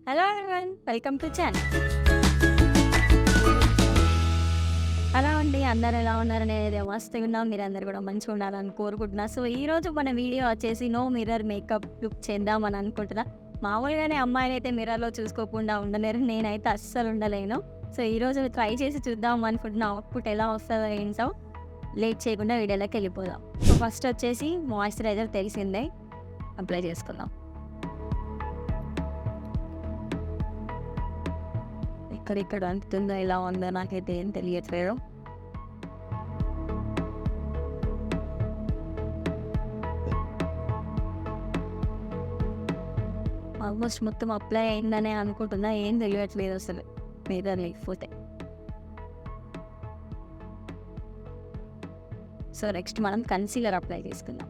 Hello everyone, welcome to channel. Hello అండి, అందరు ఎలా ఉన్నారు? నేను మస్తుగా ఉన్నాం, మీరు అందరు కూడా మంచిగా ఉండాలని కోరుకుంటున్నా. సో ఈరోజు మన వీడియో వచ్చేసి నో మిర్రర్ మేకప్ లుక్ చేద్దామని అనుకుంటున్నా. మామూలుగానే అమ్మాయిలు అయితే మిర్రర్లో చూసుకోకుండా ఉండలేరు, నేనైతే అస్సలు ఉండలేను. సో ఈరోజు ట్రై చేసి చూద్దాం అనుకుంటున్నా, అవుట్పుట్ ఎలా వస్తుందో ఏంటో. లేట్ చేయకుండా వీడియోలోకి వెళ్ళిపోదాం. సో ఫస్ట్ వచ్చేసి మాయిశ్చరైజర్ తెలిసిందే, అప్లై చేసుకుందాం. ఇక్కడ అంటుందో ఎలా ఉందో నాకైతే ఏం తెలియట్లేదు. ఆల్మోస్ట్ మొత్తం అప్లై అయిందనే అనుకుంటున్నా, ఏం తెలియట్లేదు అసలు మిర్రర్ లేకపోతే. సో నెక్స్ట్ మనం కన్సీలర్ అప్లై చేసుకుందాం.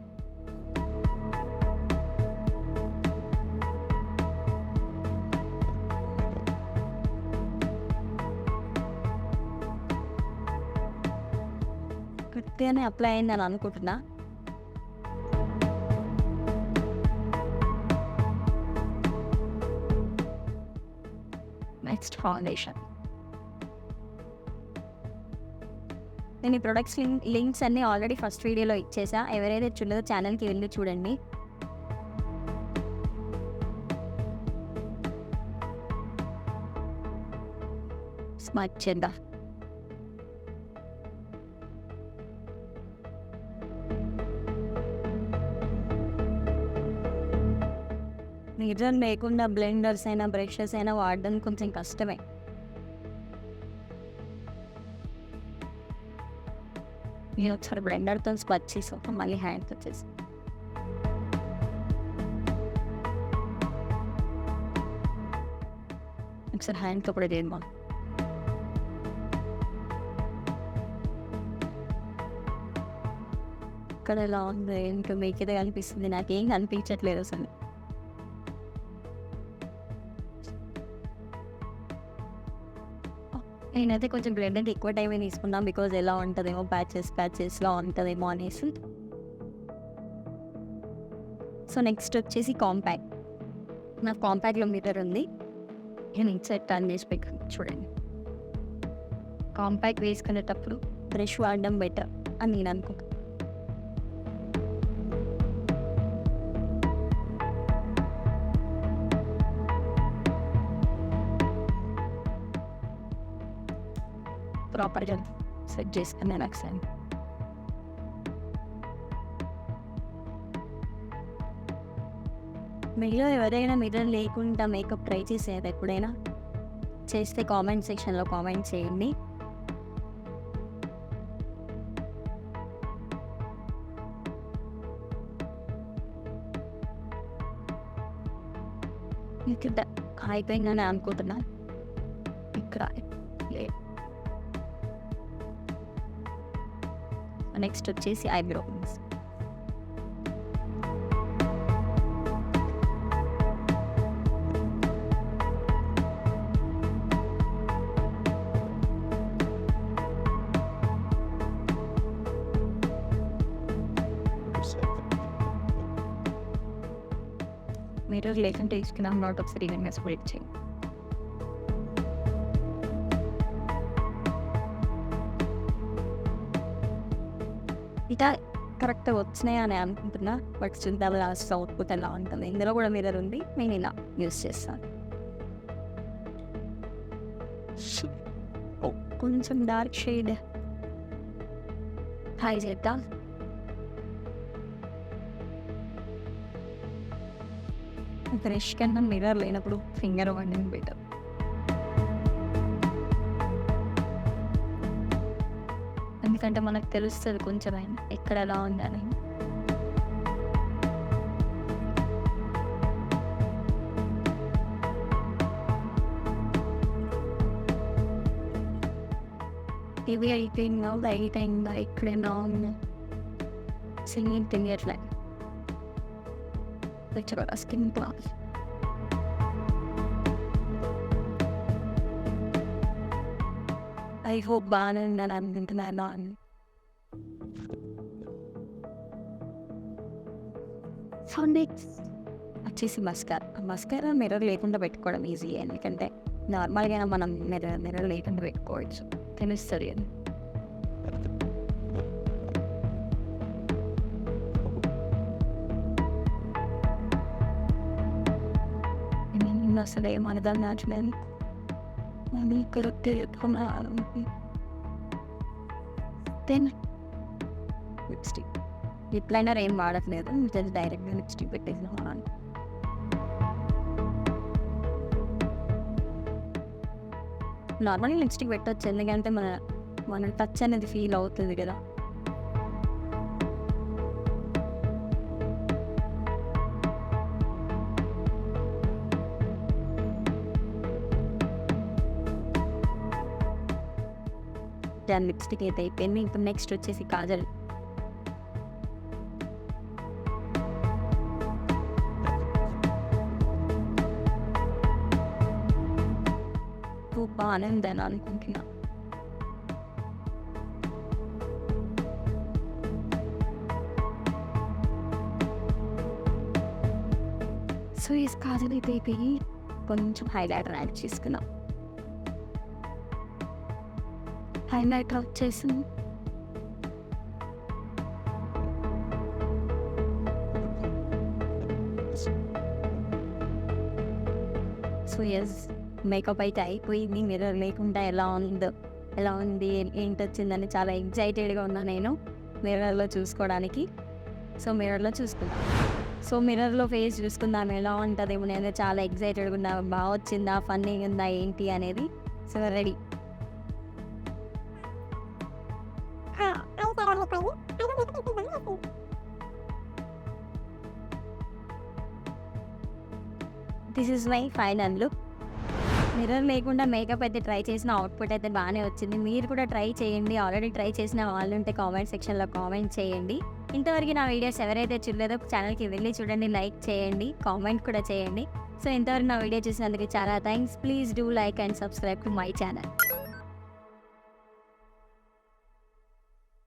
గట్టిగానే అప్లై అయిందని అనుకుంటున్నా. Next foundation. నేను ఈ ప్రొడక్ట్స్ లింక్స్ అన్నీ ఆల్రెడీ ఫస్ట్ వీడియోలో ఇచ్చేసా, ఎవరైతే చూడలేదో ఛానల్కి వెళ్ళి చూడండి. స్మచ్ చేద్దాం. మిర్రర్ లేకుండా బ్లెండర్స్ అయినా బ్రషెస్ అయినా వాడడం కొంచెం కష్టమే. నేను ఒకసారి బ్లెండర్తో స్పచ్ చేసి మళ్ళీ హ్యాండ్తో వచ్చేసి ఒకసారి హ్యాండ్తో కూడా చేద్దాం. ఇక్కడ ఎలా ఉంది ఏంటో మీకైతే కనిపిస్తుంది, నాకేం కనిపించట్లేదు అసలు. నేనైతే కొంచెం బ్లెండర్ ఎక్కువ టైమే తీసుకున్నాం, బికాజ్ ఎలా ఉంటుందేమో ప్యాచెస్లో ఉంటుందేమో అనేసి. సో నెక్స్ట్ వచ్చేసి కాంపాక్ట్. నాకు కాంపాక్ట్లో మిర్రర్ ఉంది, నేను ఇటు సైడ్ టర్న్ చేసి పెట్టాను చూడండి. కాంపాక్ట్ వేసుకునేటప్పుడు బ్రష్ వాడడం బెటర్ అని నేను అనుకుంటాను. ప్రాపర్గా సెట్ చేసుకుని నేను ఒకసారి మీలో ఎవరైనా మిర్రర్ లేకుండా మేకప్ ట్రై చేసేది ఎప్పుడైనా చేస్తే కామెంట్ సెక్షన్లో కామెంట్ చేయండి. ఇక్కడ అయిపోయిందని అనుకుంటున్నా, ఇక్కడ నెక్స్ట్ వచ్చేసి ఐబ్రోస్. మిర్రర్ లేకుంటే తీసుకున్నాం నాట్ ఒకసారి ఈవెన్గా స్ప్రెడ్ చేయండి. ఇట కరెక్ట్గా వచ్చినాయి అని అనుకుంటున్నా, బట్ చూద్దాం లాస్ట్ అవుట్పుట్ ఎలా ఉంటుంది. ఇందులో కూడా మిర్రర్ ఉంది, నేను ఇలా యూస్ చేస్తాను. కొంచెం డార్క్ షేడ్ ట్రై చేద్దాం. బ్రష్ కన్నా మిర్రర్ లేనప్పుడు ఫింగర్ వాడడం బెటర్. ఎందుకంటే మనకు తెలుస్తుంది కొంచెం అయినా ఎక్కడ ఎలా ఉందని. ఇవి అయిపోయిందా లైట్ అయిందా ఎక్కడైనా ఉంది సింగిల్ తెలియట్లే. కూడా స్కిన్ క్లాస్ I hope బాగానే ఉందని అనుకుంటున్నాను. సో నెక్స్ట్ వచ్చేసి మస్కారా మిర్రర్ లేకుండా పెట్టుకోవడం ఈజీ, ఎందుకంటే నార్మల్గా మనం మిర్రర్ లేకుండా పెట్టుకోవచ్చు, తెలుస్తుంది అని. నేను అసలు ఏమనదాం నచ్చలేదు, నేను ఇక్కడ తెలుసుకున్నాను. దెన్ లిప్స్టిక్, లిప్ లైనర్ ఏం వాడట్లేదు, జస్ట్ డైరెక్ట్గా లిప్స్టిక్ పెట్టేసినాను. నార్మల్గా లిప్స్టిక్ పెట్టవచ్చు, ఎందుకంటే మన టచ్ అనేది ఫీల్ అవుతుంది కదా. దాని లిప్స్టిక్ అయితే అయిపోయింది. ఇప్పుడు నెక్స్ట్ వచ్చేసి కాజల్. బాగానే ఉందని అనుకుంటున్నా. సో ఈ కాజల్ అయితే అయిపోయి కొంచెం హైలైటర్ యాడ్ చేసుకున్నాం. హైలైటర్ వచ్చేసి సో ఎస్, మేకప్ అయితే అయిపోయింది. మిర్రర్ లేకుండా ఎలా ఉంది ఏంటి వచ్చిందని చాలా ఎగ్జైటెడ్గా ఉన్నా నేను మిర్రర్లో చూసుకోవడానికి. సో మిర్రర్లో చూసుకుందాం. సో మిర్రర్లో ఫేస్ చూసుకుందాం ఎలా ఉంటుందేమో. నేను చాలా ఎగ్జైటెడ్గా ఉన్నా, బాగా వచ్చిందా, ఫన్నీగా ఉందా ఏంటి అనేది. So ready. This is my final look. Mirror లేకుండా మేకప్ అయితే ట్రై చేసిన అవుట్పుట్ అయితే బాగానే వచ్చింది. మీరు కూడా ట్రై చేయండి. ఆల్రెడీ ట్రై చేసిన వాళ్ళు ఉంటే కామెంట్ సెక్షన్లో కామెంట్ చేయండి. ఇంతవరకు నా వీడియోస్ ఎవరైతే చూడలేదో ఛానల్కి వెళ్ళి చూడండి, లైక్ చేయండి, కామెంట్ కూడా చేయండి. సో ఇంతవరకు నా వీడియో చూసినందుకు చాలా thanks. Please do like and subscribe to my channel.